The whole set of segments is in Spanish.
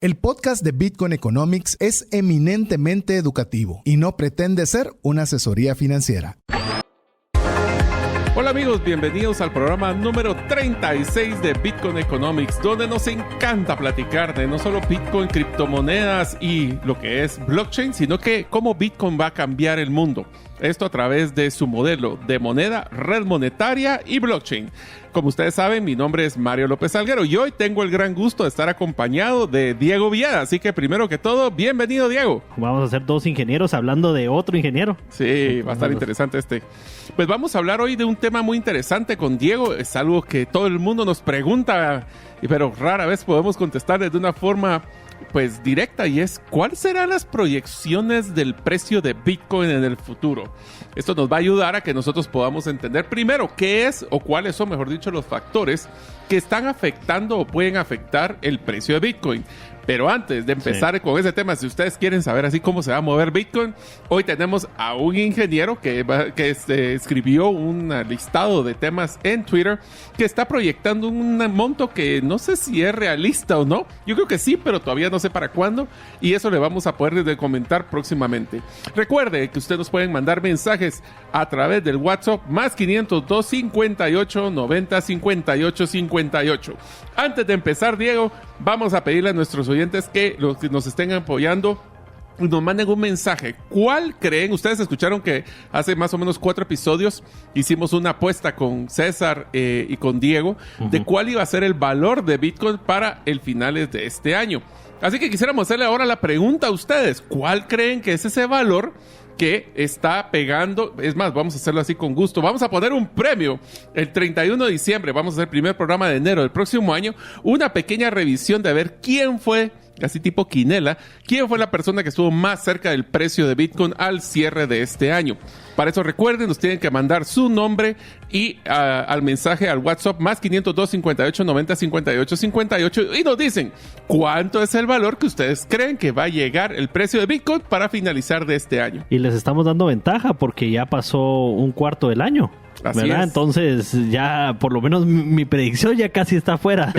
El podcast de Bitcoin Economics es eminentemente educativo y no pretende ser una asesoría financiera. Hola amigos, bienvenidos al programa número 36 de Bitcoin Economics, donde nos encanta platicar de no solo Bitcoin, criptomonedas y lo que es blockchain, sino que cómo Bitcoin va a cambiar el mundo. Esto a través de su modelo de moneda, red monetaria y blockchain. Como ustedes saben, mi nombre es Mario López Salguero y hoy tengo el gran gusto de estar acompañado de Diego Villada. Así que primero que todo, bienvenido Diego. Vamos a ser dos ingenieros hablando de otro ingeniero. Sí, va a estar interesante este. Pues vamos a hablar hoy de un tema muy interesante con Diego. Es algo que todo el mundo nos pregunta, pero rara vez podemos contestarle de una forma pues directa, y es ¿cuáles serán las proyecciones del precio de Bitcoin en el futuro? Esto nos va a ayudar a que nosotros podamos entender primero qué es o cuáles son, mejor dicho, los factores que están afectando o pueden afectar el precio de Bitcoin. Pero antes de empezar con ese tema, si ustedes quieren saber así cómo se va a mover Bitcoin, hoy tenemos a un ingeniero que escribió un listado de temas en Twitter que está proyectando un monto que no sé si es realista o no. Yo creo que sí, pero todavía no sé para cuándo, y eso le vamos a poder comentar próximamente. Recuerde que ustedes nos pueden mandar mensajes a través del WhatsApp más 502 58 90 58 58. Antes de empezar, Diego, vamos a pedirle a nuestros oyentes que los que nos estén apoyando nos manden un mensaje. ¿Cuál creen? Ustedes escucharon que hace más o menos 4 episodios hicimos una apuesta con César y con Diego de cuál iba a ser el valor de Bitcoin para el finales de este año. Así que quisiéramos hacerle ahora la pregunta a ustedes. ¿Cuál creen que es ese valor que está pegando? Es más, vamos a hacerlo así con gusto. Vamos a poner un premio el 31 de diciembre. Vamos a hacer el primer programa de enero del próximo año. Una pequeña revisión de ver quién fue, así tipo quinela, quién fue la persona que estuvo más cerca del precio de Bitcoin al cierre de este año. Para eso recuerden, nos tienen que mandar su nombre y al mensaje al WhatsApp más 502 58 90 58 58 y nos dicen cuánto es el valor que ustedes creen que va a llegar el precio de Bitcoin para finalizar de este año. Y les estamos dando ventaja porque ya pasó un cuarto del año. Así ¿verdad? es. Entonces ya por lo menos mi predicción ya casi está fuera.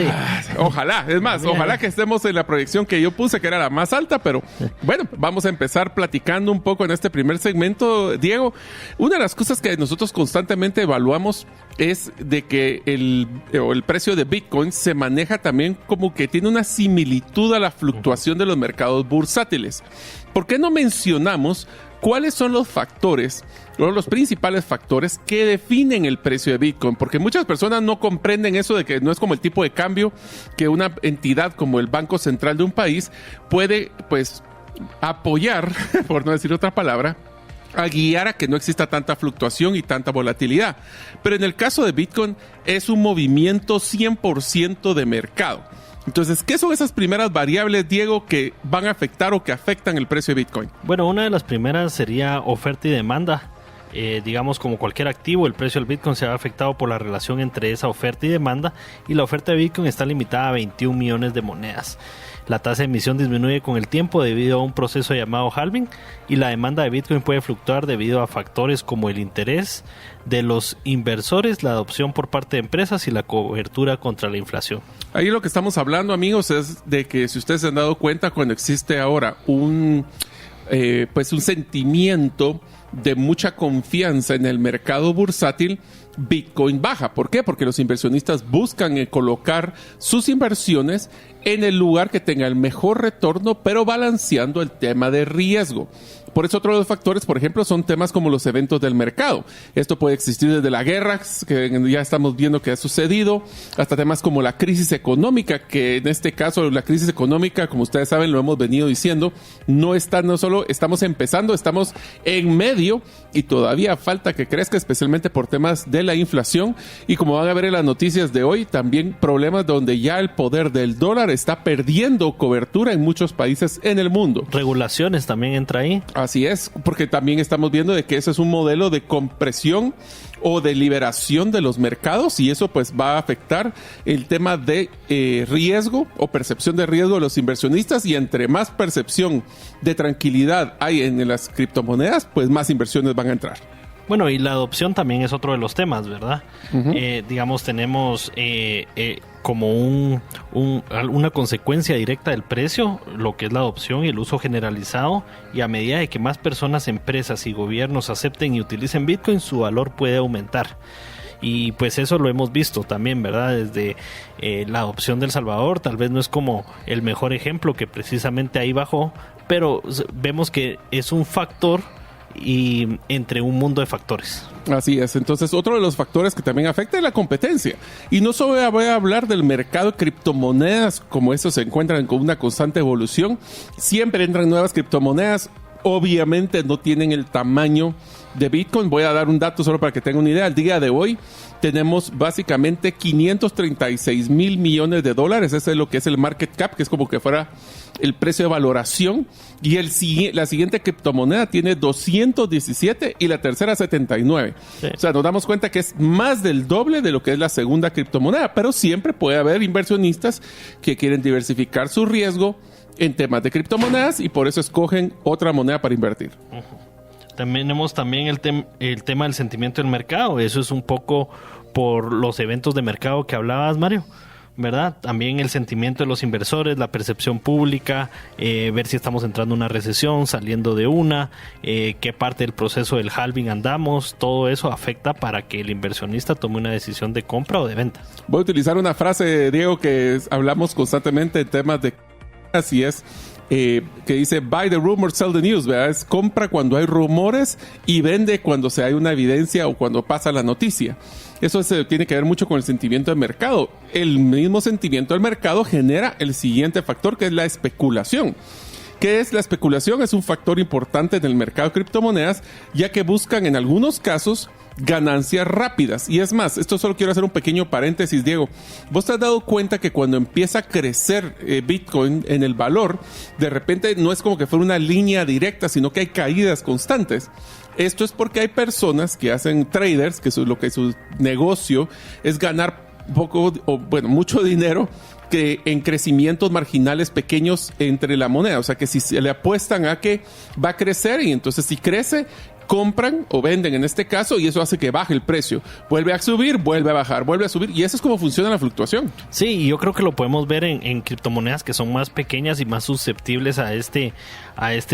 Ojalá, es más, ojalá que estemos en la proyección que yo puse, que era la más alta, pero bueno, vamos a empezar platicando un poco en este primer segmento. Diego, una de las cosas que nosotros constantemente evaluamos es de que el precio de Bitcoin se maneja también como que tiene una similitud a la fluctuación de los mercados bursátiles. ¿Por qué no mencionamos cuáles son los factores, los principales factores que definen el precio de Bitcoin? Porque muchas personas no comprenden eso de que no es como el tipo de cambio que una entidad como el Banco Central de un país puede, pues, apoyar, por no decir otra palabra, a guiar a que no exista tanta fluctuación y tanta volatilidad. Pero en el caso de Bitcoin es un movimiento 100% de mercado. Entonces, ¿qué son esas primeras variables, Diego, que van a afectar o que afectan el precio de Bitcoin? Bueno, una de las primeras sería oferta y demanda. Digamos, como cualquier activo, el precio del Bitcoin se ve afectado por la relación entre esa oferta y demanda, y la oferta de Bitcoin está limitada a 21 millones de monedas. La tasa de emisión disminuye con el tiempo debido a un proceso llamado halving, y la demanda de Bitcoin puede fluctuar debido a factores como el interés de los inversores, la adopción por parte de empresas y la cobertura contra la inflación. Ahí lo que estamos hablando, amigos, es de que si ustedes se han dado cuenta, cuando existe ahora un sentimiento de mucha confianza en el mercado bursátil, Bitcoin baja. ¿Por qué? Porque los inversionistas buscan colocar sus inversiones en el lugar que tenga el mejor retorno, pero balanceando el tema de riesgo. Por eso otro de los factores, por ejemplo, son temas como los eventos del mercado. Esto puede existir desde la guerra, que ya estamos viendo que ha sucedido, hasta temas como la crisis económica, que en este caso la crisis económica, como ustedes saben, lo hemos venido diciendo, no solo estamos empezando, estamos en medio y todavía falta que crezca, especialmente por temas de la inflación. Y como van a ver en las noticias de hoy, también problemas donde ya el poder del dólar está perdiendo cobertura en muchos países en el mundo. Regulaciones también entra ahí. Así es, porque también estamos viendo de que ese es un modelo de compresión o de liberación de los mercados, y eso pues va a afectar el tema de riesgo o percepción de riesgo de los inversionistas, y entre más percepción de tranquilidad hay en las criptomonedas, pues más inversiones van a entrar. Bueno, y la adopción también es otro de los temas, ¿verdad? Digamos, tenemos como una consecuencia directa del precio, lo que es la adopción y el uso generalizado, y a medida de que más personas, empresas y gobiernos acepten y utilicen Bitcoin, su valor puede aumentar. Y pues eso lo hemos visto también, ¿verdad? Desde la adopción de El Salvador, tal vez no es como el mejor ejemplo, que precisamente ahí bajó, pero vemos que es un factor y entre un mundo de factores. Así es. Entonces, otro de los factores que también afecta es la competencia. Y no solo voy a hablar del mercado de criptomonedas, como estos se encuentran con una constante evolución. Siempre entran nuevas criptomonedas. Obviamente no tienen el tamaño de Bitcoin. Voy a dar un dato solo para que tengan una idea. Al día de hoy tenemos básicamente 536 mil millones de dólares. Ese es lo que es el market cap, que es como que fuera el precio de valoración. Y la siguiente criptomoneda tiene 217 y la tercera 79. Sí. O sea, nos damos cuenta que es más del doble de lo que es la segunda criptomoneda. Pero siempre puede haber inversionistas que quieren diversificar su riesgo en temas de criptomonedas y por eso escogen otra moneda para invertir. Tenemos también el tema del sentimiento del mercado. Eso es un poco por los eventos de mercado que hablabas, Mario, ¿verdad? También el sentimiento de los inversores, la percepción pública, ver si estamos entrando en una recesión, saliendo de una, qué parte del proceso del halving andamos. Todo eso afecta para que el inversionista tome una decisión de compra o de venta. Voy a utilizar una frase, Diego, que hablamos constantemente en temas de... Así es, que dice buy the rumor, sell the news, ¿verdad? Es compra cuando hay rumores y vende cuando se hay una evidencia o cuando pasa la noticia. Eso tiene que ver mucho con el sentimiento del mercado. El mismo sentimiento del mercado genera el siguiente factor, que es la especulación. ¿Qué es la especulación? Es un factor importante en el mercado de criptomonedas, ya que buscan en algunos casos ganancias rápidas. Y es más, esto solo quiero hacer un pequeño paréntesis, Diego. ¿Vos te has dado cuenta que cuando empieza a crecer Bitcoin en el valor, de repente no es como que fuera una línea directa, sino que hay caídas constantes? Esto es porque hay personas que hacen traders, que lo que su negocio es ganar mucho dinero que en crecimientos marginales pequeños entre la moneda. O sea que si se le apuestan a que va a crecer y entonces si crece, compran o venden en este caso y eso hace que baje el precio. Vuelve a subir, vuelve a bajar, vuelve a subir y eso es como funciona la fluctuación. Sí, y yo creo que lo podemos ver en criptomonedas que son más pequeñas y más susceptibles a este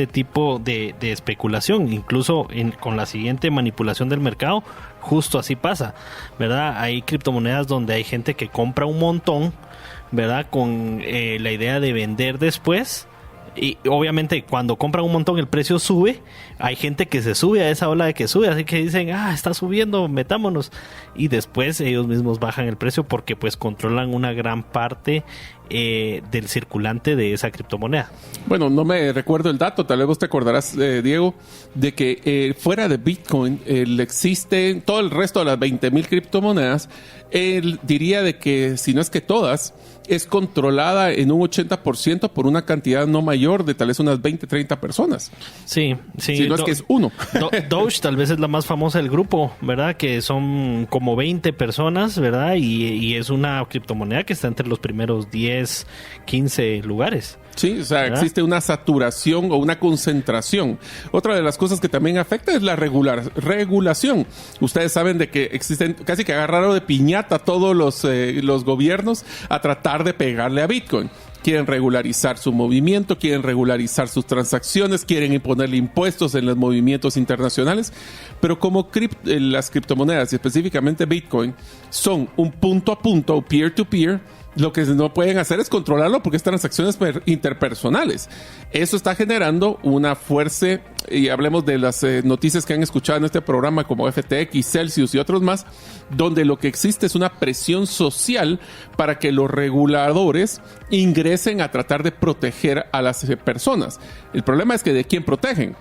tipo de especulación. Incluso con la siguiente manipulación del mercado, justo así pasa, ¿verdad? Hay criptomonedas donde hay gente que compra un montón, ¿verdad? Con la idea de vender después. Y obviamente cuando compran un montón el precio sube, hay gente que se sube a esa ola de que sube, así que dicen, está subiendo, metámonos, y después ellos mismos bajan el precio porque pues controlan una gran parte del circulante de esa criptomoneda. Bueno, no me recuerdo el dato, tal vez vos te acordarás, Diego, de que fuera de Bitcoin existe todo el resto de las 20,000 criptomonedas. Él diría de que, si no es que todas, es controlada en un 80% por una cantidad no mayor de tal vez unas 20, 30 personas. Sí. Si no es que es uno. Doge tal vez es la más famosa del grupo, ¿verdad? Que son como 20 personas, ¿verdad? Y es una criptomoneda que está entre los primeros 10, 15 lugares. Sí, o sea, ¿verdad? Existe una saturación o una concentración. Otra de las cosas que también afecta es la regulación. Ustedes saben de que existen, casi que agarraron de piñata todos los gobiernos a tratar de pegarle a Bitcoin. Quieren regularizar su movimiento, quieren regularizar sus transacciones, quieren imponerle impuestos en los movimientos internacionales. Pero como las criptomonedas, y específicamente Bitcoin, son un punto a punto o peer-to-peer, lo que no pueden hacer es controlarlo porque es transacciones interpersonales. Eso está generando una fuerza, y hablemos de las noticias que han escuchado en este programa como FTX, Celsius y otros más, donde lo que existe es una presión social para que los reguladores ingresen a tratar de proteger a las personas. El problema es que ¿de quién protegen?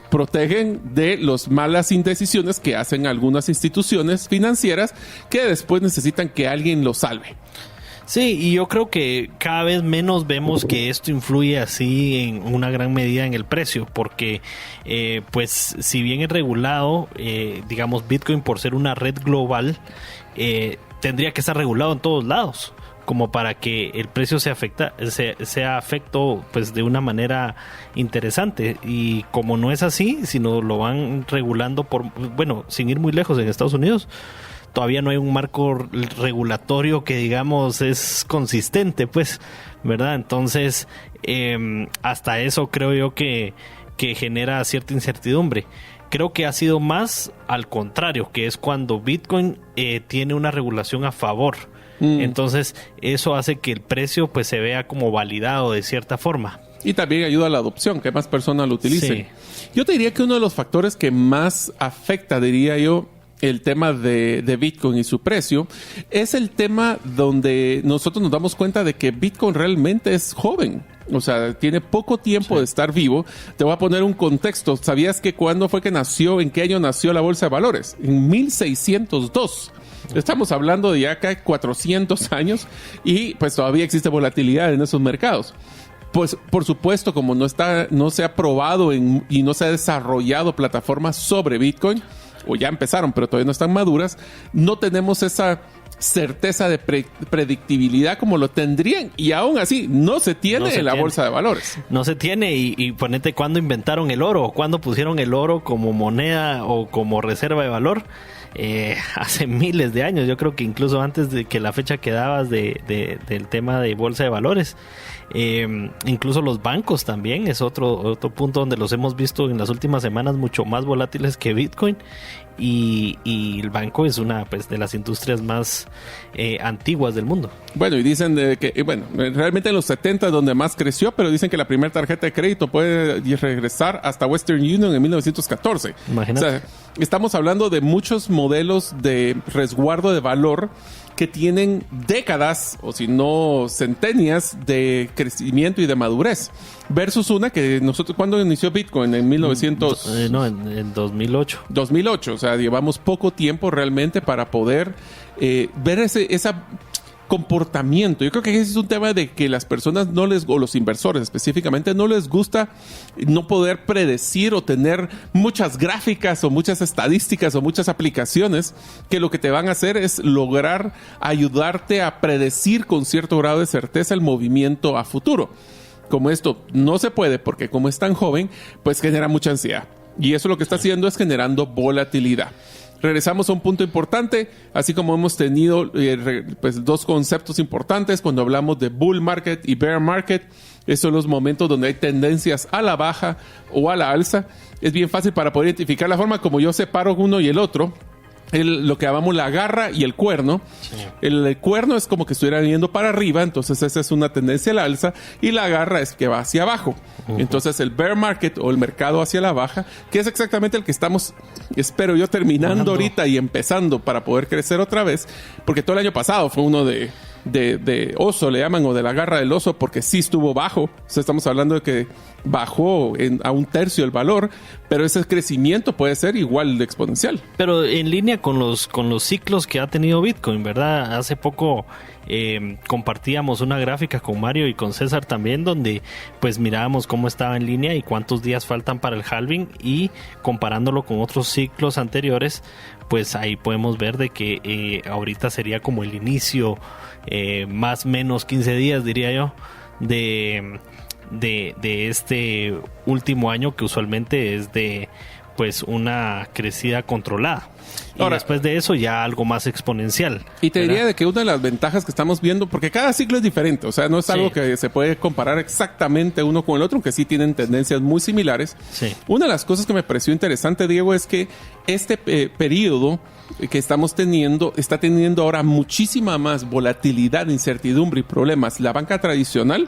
Protegen de las malas indecisiones que hacen algunas instituciones financieras que después necesitan que alguien los salve. Sí, y yo creo que cada vez menos vemos que esto influye así en una gran medida en el precio, porque pues si bien es regulado, digamos Bitcoin por ser una red global, tendría que estar regulado en todos lados, como para que el precio sea afecto pues de una manera interesante. Y como no es así, sino lo van regulando sin ir muy lejos en Estados Unidos, todavía no hay un marco regulatorio que digamos es consistente, pues, ¿verdad? Entonces, hasta eso creo yo que genera cierta incertidumbre. Creo que ha sido más al contrario, que es cuando Bitcoin tiene una regulación a favor. Entonces, eso hace que el precio pues se vea como validado de cierta forma. Y también ayuda a la adopción, que más personas lo utilicen. Sí. Yo te diría que uno de los factores que más afecta, diría yo, el tema de Bitcoin y su precio, es el tema donde nosotros nos damos cuenta de que Bitcoin realmente es joven. O sea, tiene poco tiempo de estar vivo. Te voy a poner un contexto. ¿Sabías que cuándo fue que nació, en qué año nació la Bolsa de Valores? En 1602. Estamos hablando de ya acá 400 años y pues todavía existe volatilidad en esos mercados. Pues por supuesto, como no se ha probado y no se ha desarrollado plataformas sobre Bitcoin, o ya empezaron pero todavía no están maduras, no tenemos esa certeza de predictibilidad como lo tendrían, y aún así no se tiene en la bolsa de valores. No se tiene, y ponete cuándo inventaron el oro, o cuándo pusieron el oro como moneda o como reserva de valor. Hace miles de años, yo creo que incluso antes de que la fecha que dabas del tema de bolsa de valores. Incluso los bancos también es otro punto donde los hemos visto en las últimas semanas mucho más volátiles que Bitcoin, y el banco es una pues de las industrias más antiguas del mundo. Bueno, y dicen realmente en los 70 es donde más creció, pero dicen que la primera tarjeta de crédito puede regresar hasta Western Union en 1914. Imagínate. O sea, estamos hablando de muchos modelos de resguardo de valor que tienen décadas, o si no centenias, de crecimiento y de madurez. Versus una que nosotros, ¿cuándo inició Bitcoin? En 1900... en 2008. 2008, o sea, llevamos poco tiempo realmente para poder ver ese comportamiento. Yo creo que ese es un tema de que las personas o los inversores específicamente, no les gusta no poder predecir o tener muchas gráficas o muchas estadísticas o muchas aplicaciones que lo que te van a hacer es lograr ayudarte a predecir con cierto grado de certeza el movimiento a futuro. Como esto no se puede porque como es tan joven, pues genera mucha ansiedad. Y eso lo que está haciendo es generando volatilidad. Regresamos a un punto importante, así como hemos tenido dos conceptos importantes cuando hablamos de bull market y bear market. Estos son los momentos donde hay tendencias a la baja o a la alza. Es bien fácil para poder identificar la forma como yo separo uno y el otro. Lo que llamamos la garra y el cuerno. Sí. El cuerno es como que estuviera yendo para arriba, entonces esa es una tendencia al alza, y la garra es que va hacia abajo. Entonces el bear market o el mercado hacia la baja, que es exactamente el que estamos, espero yo, terminando ahorita y empezando para poder crecer otra vez, porque todo el año pasado fue uno de oso, le llaman, o de la garra del oso, porque sí estuvo bajo. O sea, estamos hablando de que bajó a un tercio el valor, pero ese crecimiento puede ser igual de exponencial. Pero en línea con los ciclos que ha tenido Bitcoin, ¿verdad? Hace poco compartíamos una gráfica con Mario y con César también, donde pues mirábamos cómo estaba en línea y cuántos días faltan para el halving, y comparándolo con otros ciclos anteriores, pues ahí podemos ver de que ahorita sería como el inicio, más o menos 15 días diría yo, de este último año, que usualmente es de pues una crecida controlada. Y ahora, después de eso ya algo más exponencial. Y te diría de que una de las ventajas que estamos viendo, porque cada ciclo es diferente, o sea, no es algo que se puede comparar exactamente uno con el otro, aunque sí tienen tendencias muy similares. Sí. Una de las cosas que me pareció interesante, Diego, es que este periodo que estamos teniendo está teniendo ahora muchísima más volatilidad, incertidumbre y problemas. La banca tradicional,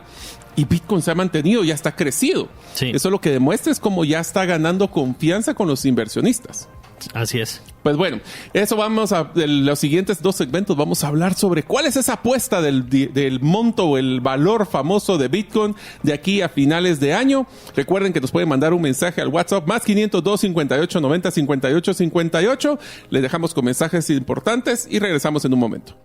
y Bitcoin se ha mantenido y hasta ha crecido. Sí. Eso lo que demuestra es cómo ya está ganando confianza con los inversionistas. Así es. Pues bueno, eso vamos a... los siguientes dos segmentos vamos a hablar sobre cuál es esa apuesta del monto o el valor famoso de Bitcoin de aquí a finales de año. Recuerden que nos pueden mandar un mensaje al WhatsApp más 502 58 90 58 58. Les dejamos con mensajes importantes y regresamos en un momento.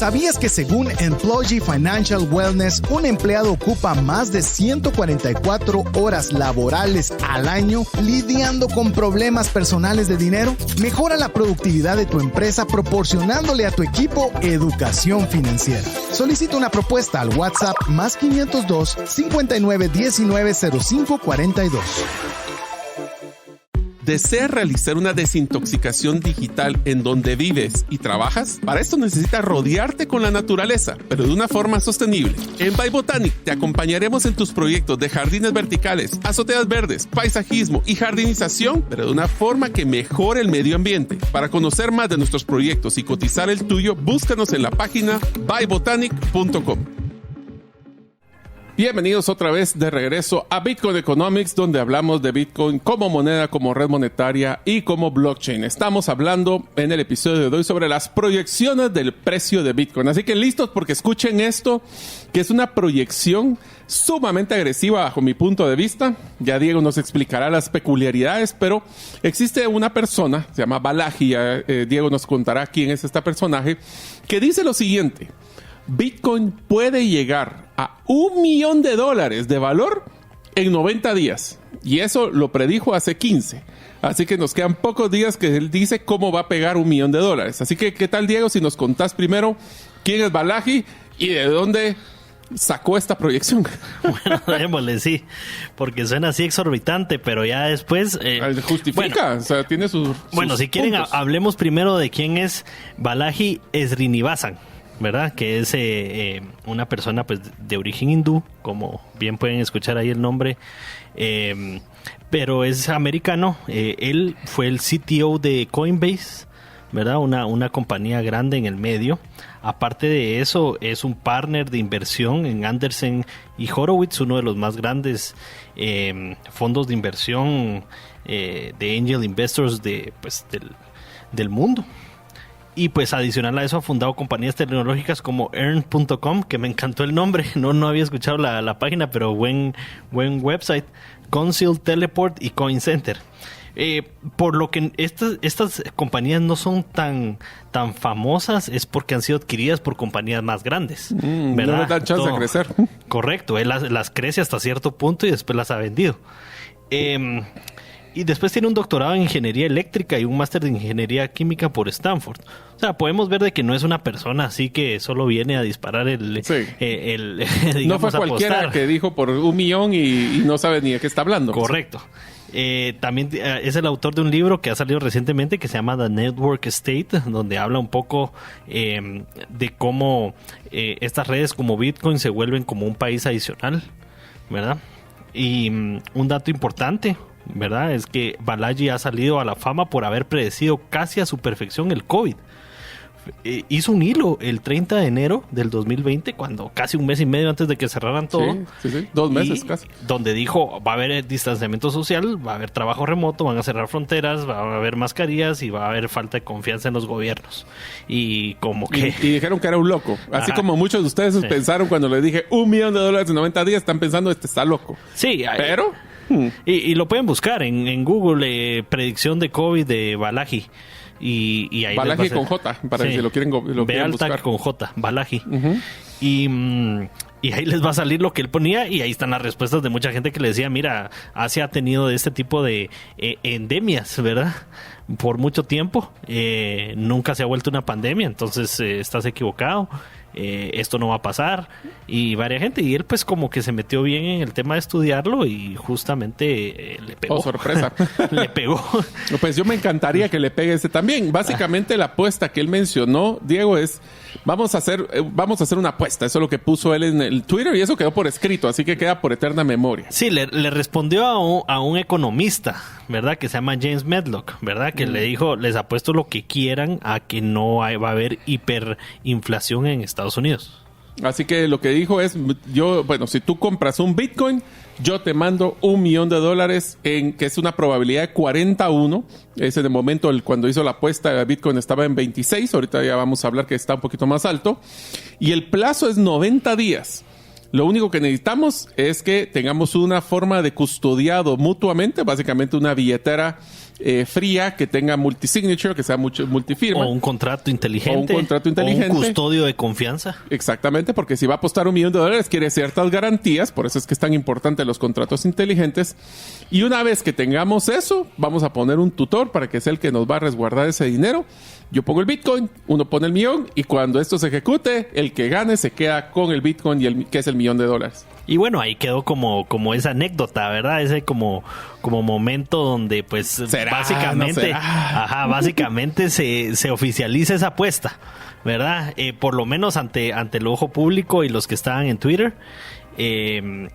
¿Sabías que según Employee Financial Wellness, un empleado ocupa más de 144 horas laborales al año lidiando con problemas personales de dinero? Mejora la productividad de tu empresa proporcionándole a tu equipo educación financiera. Solicita una propuesta al WhatsApp más 502 59 19 05 42. ¿Deseas realizar una desintoxicación digital en donde vives y trabajas? Para esto necesitas rodearte con la naturaleza, pero de una forma sostenible. En By Botanic te acompañaremos en tus proyectos de jardines verticales, azoteas verdes, paisajismo y jardinización, pero de una forma que mejore el medio ambiente. Para conocer más de nuestros proyectos y cotizar el tuyo, búscanos en la página bybotanic.com. Bienvenidos otra vez de regreso a Bitcoin Economics, donde hablamos de Bitcoin como moneda, como red monetaria y como blockchain. Estamos hablando en el episodio de hoy sobre las proyecciones del precio de Bitcoin. Así que listos porque escuchen esto, que es una proyección sumamente agresiva bajo mi punto de vista. Ya Diego nos explicará las peculiaridades, pero existe una persona, se llama Balaji, Diego nos contará quién es este personaje, que dice lo siguiente: Bitcoin puede llegar a $1 millón de valor en 90 días. Y eso lo predijo hace 15. Así que nos quedan pocos días que él dice cómo va a pegar $1 millón. Así que, ¿qué tal, Diego? Si nos contás primero quién es Balaji y de dónde sacó esta proyección. Bueno, démosle, sí. Porque suena así exorbitante, pero ya después... justifica, bueno, o sea, tiene sus Bueno, si quieren, hablemos primero de quién es Balaji Srinivasan, ¿verdad? Que es una persona pues de origen hindú, como bien pueden escuchar ahí el nombre, pero es americano. Él fue el CTO de Coinbase, ¿verdad? Una compañía grande en el medio. Aparte de eso, es un partner de inversión en Andreessen y Horowitz, uno de los más grandes fondos de inversión de angel investors del mundo. Y pues adicional a eso ha fundado compañías tecnológicas como Earn.com, que me encantó el nombre, no había escuchado la página, pero buen website, Conceal Teleport y CoinCenter. Por lo que estas compañías no son tan famosas es porque han sido adquiridas por compañías más grandes, ¿verdad? No les dan chance de crecer. Correcto, él las crece hasta cierto punto y después las ha vendido. Y después tiene un doctorado en ingeniería eléctrica y un máster de ingeniería química por Stanford. O sea, podemos ver de que no es una persona así que solo viene a disparar digamos, no fue cualquiera apostar. Que dijo por $1 millón y no sabe ni de qué está hablando. Correcto. También es el autor de un libro que ha salido recientemente que se llama The Network State, donde habla un poco de cómo estas redes como Bitcoin se vuelven como un país adicional, ¿verdad? Y un dato importante, ¿verdad?, es que Balaji ha salido a la fama por haber predecido casi a su perfección el COVID. Hizo un hilo el 30 de enero del 2020, cuando casi un mes y medio antes de que cerraran todo. Sí. 2 meses casi. Donde dijo, va a haber distanciamiento social, va a haber trabajo remoto, van a cerrar fronteras, va a haber mascarillas y va a haber falta de confianza en los gobiernos. Y como que... Y dijeron que era un loco. Así como muchos de ustedes pensaron cuando les dije $1 millón en 90 días, están pensando, está loco. Sí. Pero... Y lo pueden buscar en Google, predicción de COVID de Balaji. Y ahí Balaji con J, para que si lo quieren buscar. Con J, Balaji. Y ahí les va a salir lo que él ponía y ahí están las respuestas de mucha gente que le decía, mira, Asia ha tenido este tipo de endemias, ¿verdad? Por mucho tiempo. Nunca se ha vuelto una pandemia, entonces estás equivocado. Esto no va a pasar. Y varias gente, y él pues como que se metió bien en el tema de estudiarlo y justamente le pegó. Oh, sorpresa. Le pegó. Pues yo me encantaría que le pegue ese también. Básicamente la apuesta que él mencionó, Diego, es vamos a hacer una apuesta. Eso es lo que puso él en el Twitter y eso quedó por escrito, así que queda por eterna memoria. Sí, le respondió a un economista, ¿verdad?, que se llama James Medlock, ¿verdad?, que le dijo, les apuesto lo que quieran a que no va a haber hiperinflación en Estados Unidos. Así que lo que dijo es, si tú compras un Bitcoin, yo te mando $1 millón que es una probabilidad de 41. Es en el momento cuando hizo la apuesta, el Bitcoin estaba en 26. Ahorita ya vamos a hablar que está un poquito más alto. Y el plazo es 90 días. Lo único que necesitamos es que tengamos una forma de custodiado mutuamente, básicamente una billetera fría, que tenga multisignature, que sea multifirma. O un contrato inteligente. O un contrato inteligente. O un custodio de confianza. Exactamente, porque si va a apostar $1 millón, quiere ciertas garantías, por eso es que es tan importante los contratos inteligentes. Y una vez que tengamos eso, vamos a poner un tutor para que sea el que nos va a resguardar ese dinero. Yo pongo el Bitcoin, uno pone el millón, y cuando esto se ejecute, el que gane se queda con el Bitcoin, que es el $1 millón. Y bueno, ahí quedó como esa anécdota, ¿verdad? Ese como momento donde pues básicamente, no básicamente se oficializa esa apuesta, ¿verdad? Por lo menos ante el ojo público y los que estaban en Twitter.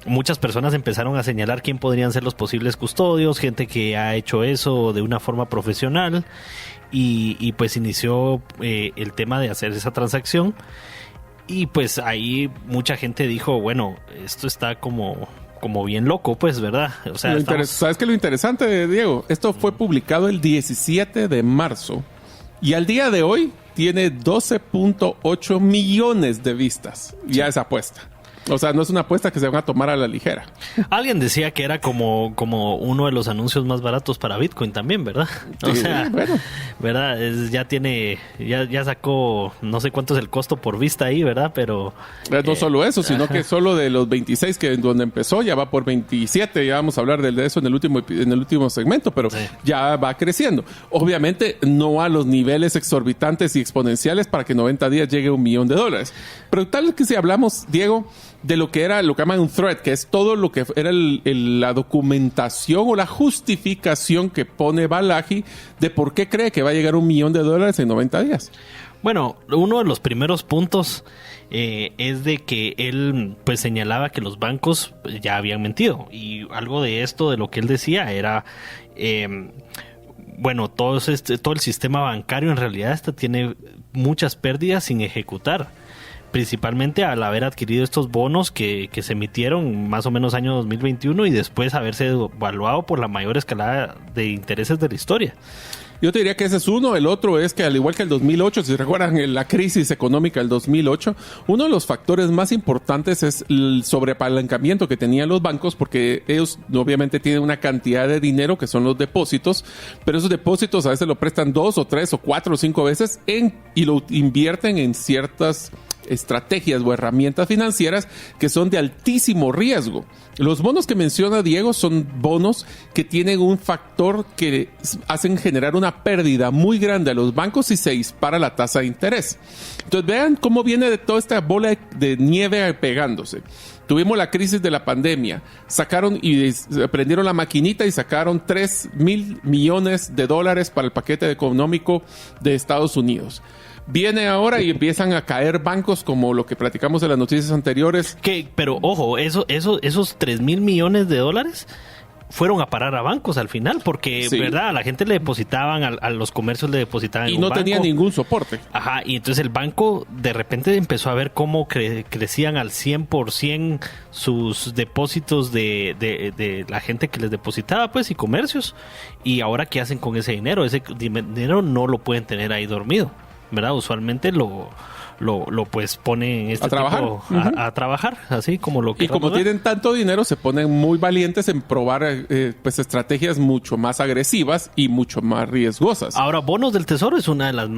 Muchas personas empezaron a señalar quién podrían ser los posibles custodios, gente que ha hecho eso de una forma profesional, y pues inició el tema de hacer esa transacción. Y pues ahí mucha gente dijo, bueno, esto está como bien loco, pues, ¿verdad? O sea, ¿sabes qué es lo interesante, Diego? Esto fue publicado el 17 de marzo y al día de hoy tiene 12.8 millones de vistas ya esa apuesta. O sea, no es una apuesta que se van a tomar a la ligera. Alguien decía que era como uno de los anuncios más baratos para Bitcoin también, ¿verdad? O sea, bueno, ¿verdad? Ya sacó, no sé cuánto es el costo por vista ahí, ¿verdad? Pero no solo eso, sino que solo de los 26 que donde empezó ya va por 27. Ya vamos a hablar de eso en el último segmento, pero sí, ya va creciendo. Obviamente no a los niveles exorbitantes y exponenciales para que en 90 días llegue $1 millón. Pero tal que si hablamos, Diego, de lo que llaman un thread, que es todo lo que era la documentación o la justificación que pone Balaji de por qué cree que va a llegar $1 millón en 90 días. Bueno, uno de los primeros puntos es de que él pues señalaba que los bancos ya habían mentido, y algo de esto, de lo que él decía, era bueno, todo el sistema bancario en realidad tiene muchas pérdidas sin ejecutar, principalmente al haber adquirido estos bonos que se emitieron más o menos año 2021 y después haberse evaluado por la mayor escalada de intereses de la historia. Yo te diría que ese es uno. El otro es que, al igual que el 2008, si recuerdan la crisis económica del 2008, uno de los factores más importantes es el sobreapalancamiento que tenían los bancos, porque ellos obviamente tienen una cantidad de dinero que son los depósitos, pero esos depósitos a veces lo prestan 2 o 3 o 4 o 5 veces y lo invierten en ciertas estrategias o herramientas financieras que son de altísimo riesgo. Los bonos que menciona Diego son bonos que tienen un factor que hacen generar una pérdida muy grande a los bancos si se dispara la tasa de interés. Entonces vean cómo viene de toda esta bola de nieve pegándose. Tuvimos la crisis de la pandemia, sacaron y prendieron la maquinita y sacaron $3,000 millones para el paquete económico de Estados Unidos. Viene ahora y empiezan a caer bancos como lo que platicamos en las noticias anteriores. Pero ojo, esos $3,000 millones fueron a parar a bancos al final, porque, sí, ¿verdad? A la gente le depositaban, a los comercios le depositaban y no tenía ningún soporte. Ajá, y entonces el banco de repente empezó a ver cómo crecían al 100% sus depósitos de la gente que les depositaba, pues, y comercios. Y ahora, ¿qué hacen con ese dinero? Ese dinero no lo pueden tener ahí dormido, ¿verdad? Usualmente lo pues ponen a trabajar. A trabajar, así como lo que... Y como tienen tanto dinero, se ponen muy valientes en probar pues estrategias mucho más agresivas y mucho más riesgosas. Ahora, bonos del tesoro es una de las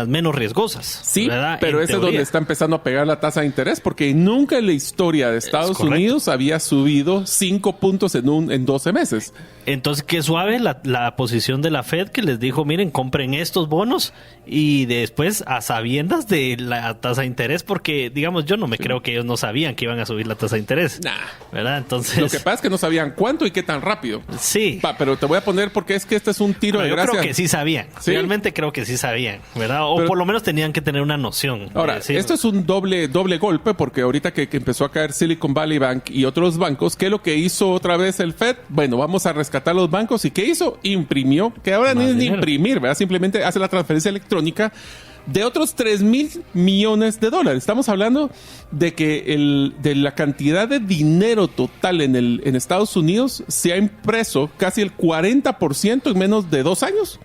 menos riesgosas. Sí, ¿verdad? Pero ese es donde está empezando a pegar la tasa de interés, porque nunca en la historia de Estados Unidos había subido 5 puntos en 12 meses. Entonces, qué suave la posición de la Fed, que les dijo, miren, compren estos bonos, y después a sabiendas de la tasa de interés, porque, digamos, yo no me creo que ellos no sabían que iban a subir la tasa de interés. Nah. ¿Verdad? Entonces... Lo que pasa es que no sabían cuánto y qué tan rápido. Sí. Pero te voy a poner, porque es que este es un tiro de gracia. Yo creo que sí sabían. ¿Sí? Realmente creo que sí sabían, ¿verdad? O por lo menos tenían que tener una noción. Ahora, esto es un doble golpe, porque ahorita que empezó a caer Silicon Valley Bank y otros bancos, ¿qué es lo que hizo otra vez el Fed? Bueno, vamos a rescatar los bancos. ¿Y qué hizo? Imprimió, que ahora ni es ni imprimir, ¿verdad? Simplemente hace la transferencia electrónica de otros $3,000 millones. Estamos hablando de que de la cantidad de dinero total en Estados Unidos se ha impreso casi el 40% en menos de 2 años.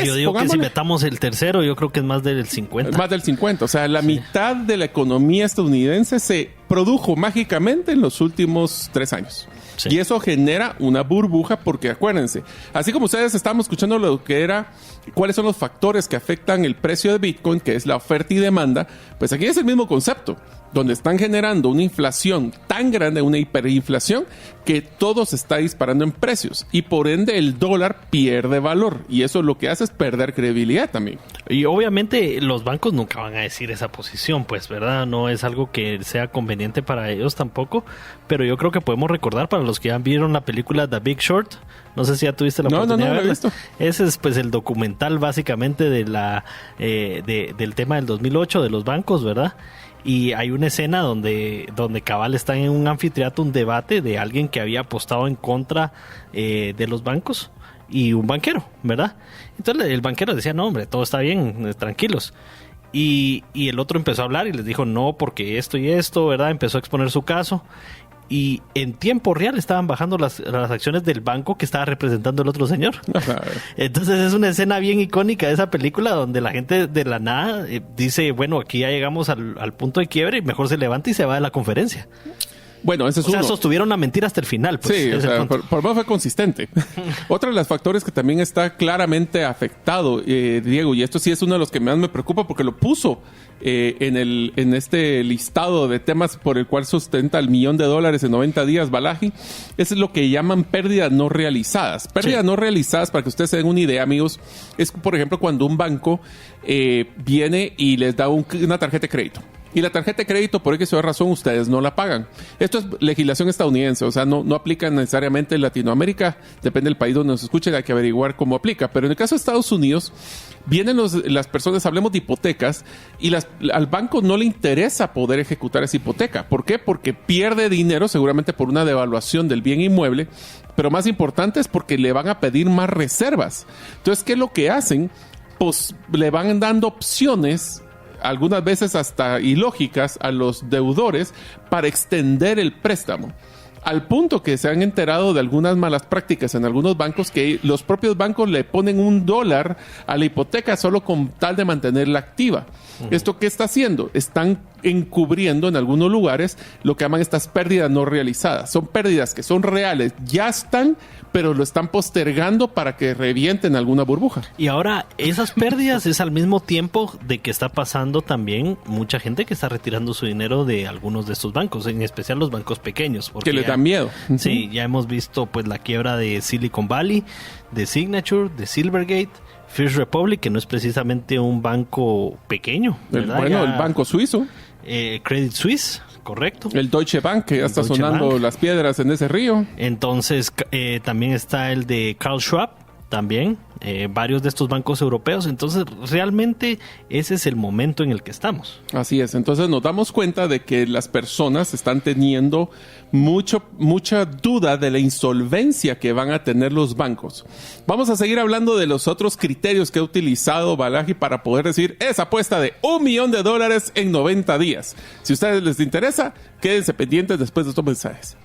Yo digo que si metamos el tercero, yo creo que es más del 50. Más del 50. O sea, la mitad de la economía estadounidense se produjo mágicamente en los últimos 3 años. Sí. Y eso genera una burbuja porque acuérdense, así como ustedes estamos escuchando lo que era, cuáles son los factores que afectan el precio de Bitcoin, que es la oferta y demanda, pues aquí es el mismo concepto, donde están generando una inflación tan grande, una hiperinflación, que todo se está disparando en precios y por ende el dólar pierde valor y eso lo que hace es perder credibilidad también. Y obviamente los bancos nunca van a decir esa posición, pues, ¿verdad? No es algo que sea conveniente para ellos tampoco, pero yo creo que podemos recordar para los que ya vieron la película The Big Short, no sé si ya tuviste la oportunidad de verla. Ese es pues el documental básicamente de del tema del 2008 de los bancos, ¿verdad? Y hay una escena donde cabal está en un anfiteatro, un debate de alguien que había apostado en contra de los bancos y un banquero, ¿verdad? Entonces el banquero decía, no hombre, todo está bien, tranquilos. Y el otro empezó a hablar y les dijo, no, porque esto y esto, ¿verdad? Empezó a exponer su caso. Y en tiempo real estaban bajando las acciones del banco que estaba representando el otro señor. Entonces es una escena bien icónica de esa película donde la gente de la nada dice, bueno, aquí ya llegamos al punto de quiebre y mejor se levanta y se va de la conferencia. Bueno, ese es uno. O sea, sostuvieron la mentira hasta el final. Pues, sí, o sea, por lo menos fue consistente. Otro de los factores que también está claramente afectado, Diego, y esto sí es uno de los que más me preocupa porque lo puso en este listado de temas por el cual sustenta el $1,000,000 en 90 días, Balaji, es lo que llaman pérdidas no realizadas. Pérdidas no realizadas, para que ustedes se den una idea, amigos, es por ejemplo cuando un banco viene y les da una tarjeta de crédito. Y la tarjeta de crédito, por X o razón, ustedes no la pagan. Esto es legislación estadounidense, o sea, no aplica necesariamente en Latinoamérica. Depende del país donde nos escuchen, hay que averiguar cómo aplica. Pero en el caso de Estados Unidos, vienen las personas, hablemos de hipotecas, y al banco no le interesa poder ejecutar esa hipoteca. ¿Por qué? Porque pierde dinero, seguramente por una devaluación del bien inmueble, pero más importante es porque le van a pedir más reservas. Entonces, ¿qué es lo que hacen? Pues le van dando opciones, algunas veces hasta ilógicas, a los deudores para extender el préstamo. Al punto que se han enterado de algunas malas prácticas en algunos bancos que los propios bancos le ponen $1 a la hipoteca solo con tal de mantenerla activa. ¿Esto qué está haciendo? Están encubriendo en algunos lugares lo que llaman estas pérdidas no realizadas. Son pérdidas que son reales, ya están, pero lo están postergando para que revienten alguna burbuja. Y ahora esas pérdidas es al mismo tiempo de que está pasando también mucha gente que está retirando su dinero de algunos de estos bancos, en especial los bancos pequeños. Que les da miedo. Sí, ya hemos visto pues la quiebra de Silicon Valley, de Signature, de Silvergate, First Republic, que no es precisamente un banco pequeño, ¿verdad? El banco suizo. Credit Suisse, correcto. El Deutsche Bank, que ya está sonando las piedras en ese río. Entonces, también está el de Carl Schwab, también, varios de estos bancos europeos. Entonces, realmente ese es el momento en el que estamos. Así es. Entonces nos damos cuenta de que las personas están teniendo mucha duda de la insolvencia que van a tener los bancos. Vamos a seguir hablando de los otros criterios que ha utilizado Balaji para poder decir esa apuesta de $1,000,000 en 90 días. Si a ustedes les interesa, quédense pendientes después de estos mensajes.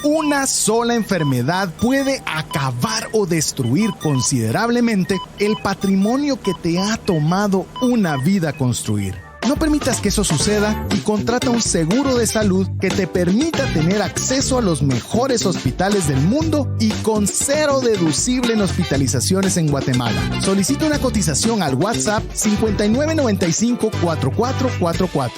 Una sola enfermedad puede acabar o destruir considerablemente el patrimonio que te ha tomado una vida construir. No permitas que eso suceda y contrata un seguro de salud que te permita tener acceso a los mejores hospitales del mundo y con 0 deducible en hospitalizaciones en Guatemala. Solicita una cotización al WhatsApp 5995-4444.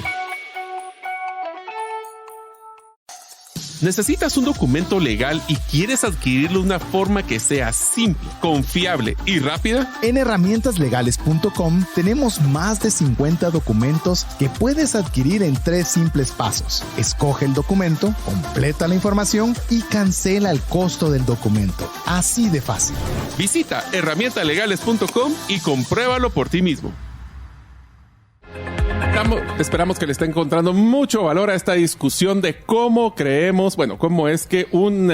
¿Necesitas un documento legal y quieres adquirirlo de una forma que sea simple, confiable y rápida? En herramientaslegales.com tenemos más de 50 documentos que puedes adquirir en 3 simples pasos. Escoge el documento, completa la información y cancela el costo del documento. Así de fácil. Visita herramientaslegales.com y compruébalo por ti mismo. Esperamos que le esté encontrando mucho valor a esta discusión de cómo es que un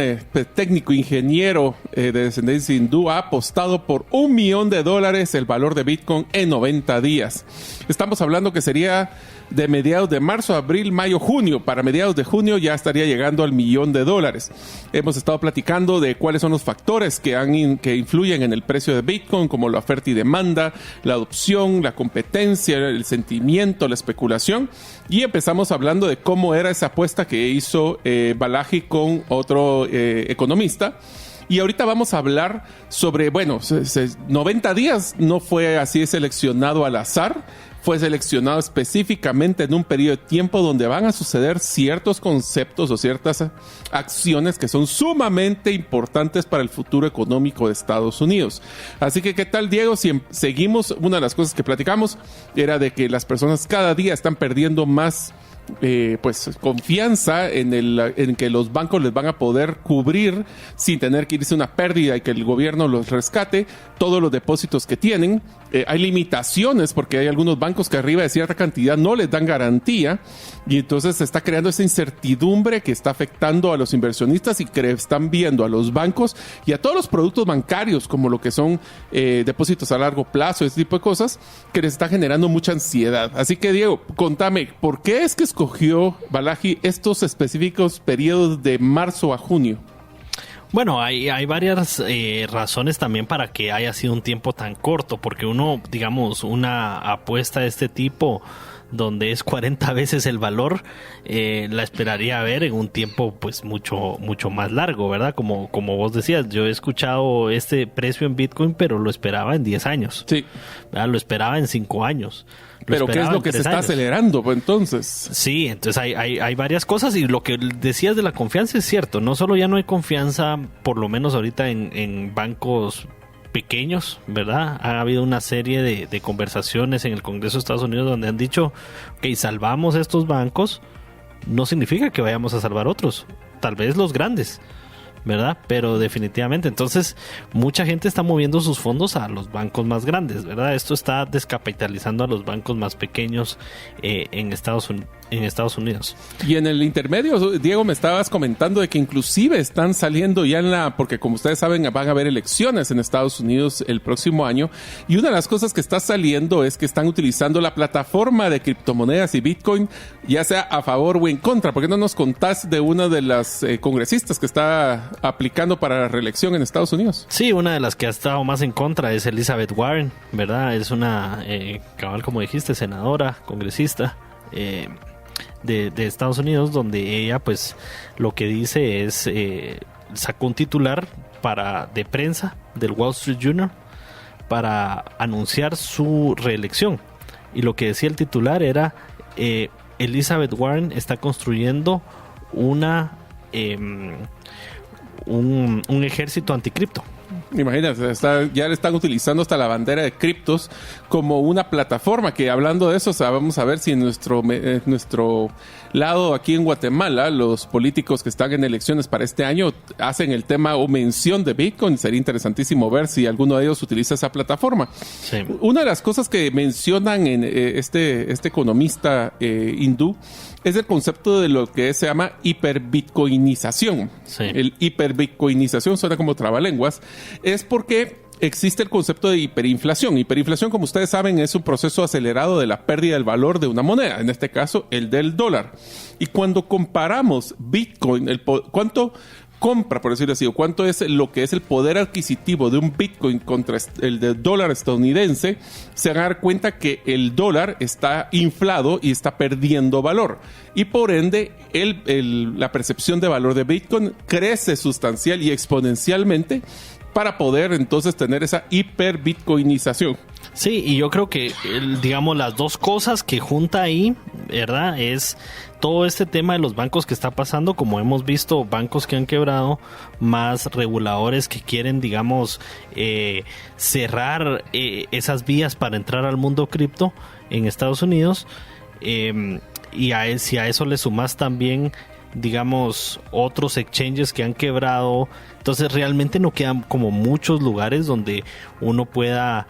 técnico ingeniero de descendencia hindú ha apostado por $1,000,000 el valor de Bitcoin en 90 días. Estamos hablando que sería de mediados de marzo, abril, mayo, junio. Para mediados de junio ya estaría llegando al $1,000,000. Hemos estado platicando de cuáles son los factores que influyen en el precio de Bitcoin, como la oferta y demanda, la adopción, la competencia, el sentimiento, la especulación. Y empezamos hablando de cómo era esa apuesta que hizo Balaji con otro economista. Y ahorita vamos a hablar sobre, 90 días no fue así seleccionado al azar, fue seleccionado específicamente en un periodo de tiempo donde van a suceder ciertos conceptos o ciertas acciones que son sumamente importantes para el futuro económico de Estados Unidos. Así que, ¿qué tal, Diego? Si seguimos, una de las cosas que platicamos era de que las personas cada día están perdiendo más confianza en que los bancos les van a poder cubrir sin tener que irse una pérdida y que el gobierno los rescate todos los depósitos que tienen. Hay limitaciones porque hay algunos bancos que arriba de cierta cantidad no les dan garantía y entonces se está creando esa incertidumbre que está afectando a los inversionistas y que están viendo a los bancos y a todos los productos bancarios como lo que son depósitos a largo plazo, ese tipo de cosas que les está generando mucha ansiedad. Así que, Diego, contame, ¿por qué es que escogió Balaji estos específicos periodos de marzo a junio? Bueno, hay varias razones también para que haya sido un tiempo tan corto, porque una apuesta de este tipo, donde es 40 veces el valor, la esperaría ver en un tiempo pues mucho más largo, ¿verdad? Como vos decías, yo he escuchado este precio en Bitcoin, pero lo esperaba en 10 años. Sí. ¿Verdad? Lo esperaba en 5 años. Pero ¿qué es lo que se está acelerando, pues, entonces? Sí, entonces hay varias cosas y lo que decías de la confianza es cierto. No solo ya no hay confianza, por lo menos ahorita en bancos pequeños, ¿verdad? Ha habido una serie de conversaciones en el Congreso de Estados Unidos donde han dicho que salvamos estos bancos, no significa que vayamos a salvar otros, tal vez los grandes, ¿verdad? Pero definitivamente, entonces mucha gente está moviendo sus fondos a los bancos más grandes, ¿verdad? Esto está descapitalizando a los bancos más pequeños en Estados Unidos. Y en el intermedio, Diego, me estabas comentando de que inclusive están saliendo ya porque como ustedes saben, van a haber elecciones en Estados Unidos el próximo año, y una de las cosas que está saliendo es que están utilizando la plataforma de criptomonedas y Bitcoin, ya sea a favor o en contra. ¿Por qué no nos contás de una de las congresistas que está aplicando para la reelección en Estados Unidos? Sí, una de las que ha estado más en contra es Elizabeth Warren, ¿verdad? Es una, cabal, como dijiste, senadora, congresista de Estados Unidos, donde ella pues lo que dice es sacó un titular de prensa del Wall Street Journal para anunciar su reelección, y lo que decía el titular era Elizabeth Warren está construyendo un ejército anticripto. Imagínate, ya le están utilizando hasta la bandera de criptos como una plataforma, que hablando de eso, vamos a ver si en nuestro lado aquí en Guatemala, los políticos que están en elecciones para este año hacen el tema o mención de Bitcoin. Sería interesantísimo ver si alguno de ellos utiliza esa plataforma. Sí. Una de las cosas que mencionan en este economista hindú es el concepto de lo que se llama hiperbitcoinización. Sí. El hiperbitcoinización suena como trabalenguas. Es porque existe el concepto de hiperinflación. Hiperinflación, como ustedes saben, es un proceso acelerado de la pérdida del valor de una moneda, en este caso el del dólar. Y cuando comparamos Bitcoin, cuánto compra, por decirlo así, o cuánto es lo que es el poder adquisitivo de un Bitcoin contra el del dólar estadounidense, se van a dar cuenta que el dólar está inflado y está perdiendo valor. Y por ende, la percepción de valor de Bitcoin crece sustancial y exponencialmente para poder entonces tener esa hiperbitcoinización. Sí, y yo creo que, digamos, las dos cosas que junta ahí, ¿verdad? Es todo este tema de los bancos que está pasando, como hemos visto, bancos que han quebrado, más reguladores que quieren, digamos, cerrar esas vías para entrar al mundo cripto en Estados Unidos. Y si a eso le sumas también, digamos, otros exchanges que han quebrado, entonces realmente no quedan como muchos lugares donde uno pueda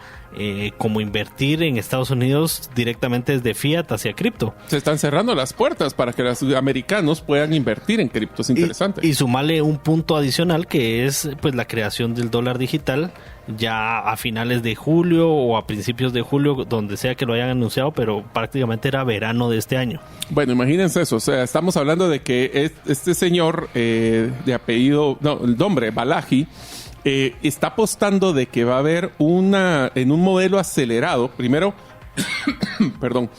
como invertir en Estados Unidos directamente desde fiat hacia cripto. Se están cerrando las puertas para que los americanos puedan invertir en criptos. Interesante. Y sumarle un punto adicional que es pues la creación del dólar digital ya a finales de julio o a principios de julio, donde sea que lo hayan anunciado, pero prácticamente era verano de este año. Bueno, imagínense eso, o sea, estamos hablando de que este señor de apellido, no, el nombre, Balaji, está apostando de que va a haber en un modelo acelerado, primero, perdón,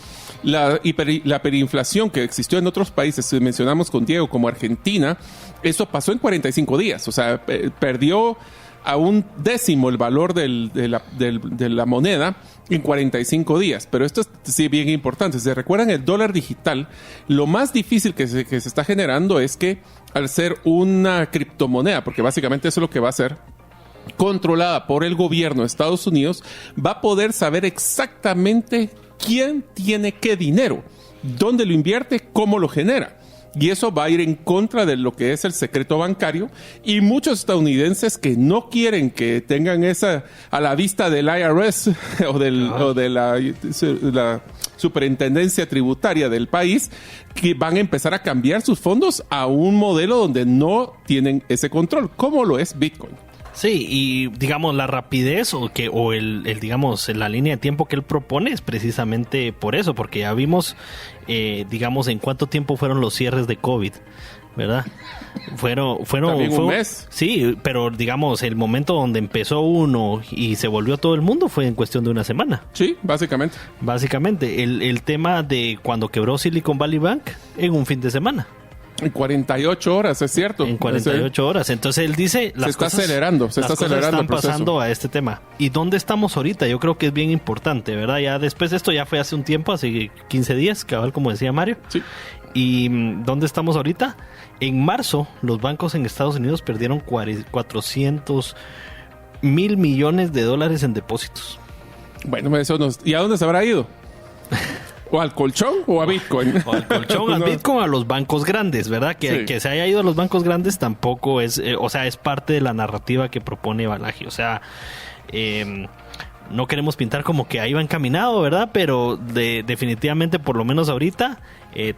la hiperinflación que existió en otros países, mencionamos con Diego, como Argentina, eso pasó en 45 días, o sea, perdió a un décimo el valor de la moneda en 45 días. Pero esto es sí bien importante. Si se recuerdan el dólar digital, lo más difícil que se está generando es que al ser una criptomoneda, porque básicamente eso es lo que va a ser, controlada por el gobierno de Estados Unidos, va a poder saber exactamente quién tiene qué dinero, dónde lo invierte, cómo lo genera. Y eso va a ir en contra de lo que es el secreto bancario, y muchos estadounidenses que no quieren que tengan esa a la vista del IRS o de la superintendencia tributaria del país, que van a empezar a cambiar sus fondos a un modelo donde no tienen ese control, como lo es Bitcoin. Sí, y digamos la rapidez o digamos la línea de tiempo que él propone es precisamente por eso, porque ya vimos digamos en cuánto tiempo fueron los cierres de COVID, ¿verdad? Fueron un mes. Sí, pero digamos el momento donde empezó uno y se volvió todo el mundo fue en cuestión de una semana. Sí, básicamente. Básicamente, el tema de cuando quebró Silicon Valley Bank en un fin de semana. En 48 horas, es cierto. En 48 horas. Entonces él dice... Se está acelerando el proceso. Están pasando a este tema. ¿Y dónde estamos ahorita? Yo creo que es bien importante, ¿verdad? Ya después de esto ya fue hace un tiempo, hace 15 días, cabal, como decía Mario. Sí. ¿Y dónde estamos ahorita? En marzo, los bancos en Estados Unidos perdieron 400 mil millones de dólares en depósitos. Bueno, eso ¿y a dónde se habrá ido? ¿O al colchón o a Bitcoin? O al colchón, al Bitcoin, a los bancos grandes, ¿verdad? Que se haya ido a los bancos grandes tampoco es... es parte de la narrativa que propone Balaji. O sea, no queremos pintar como que ahí va encaminado, ¿verdad? Pero definitivamente, por lo menos ahorita,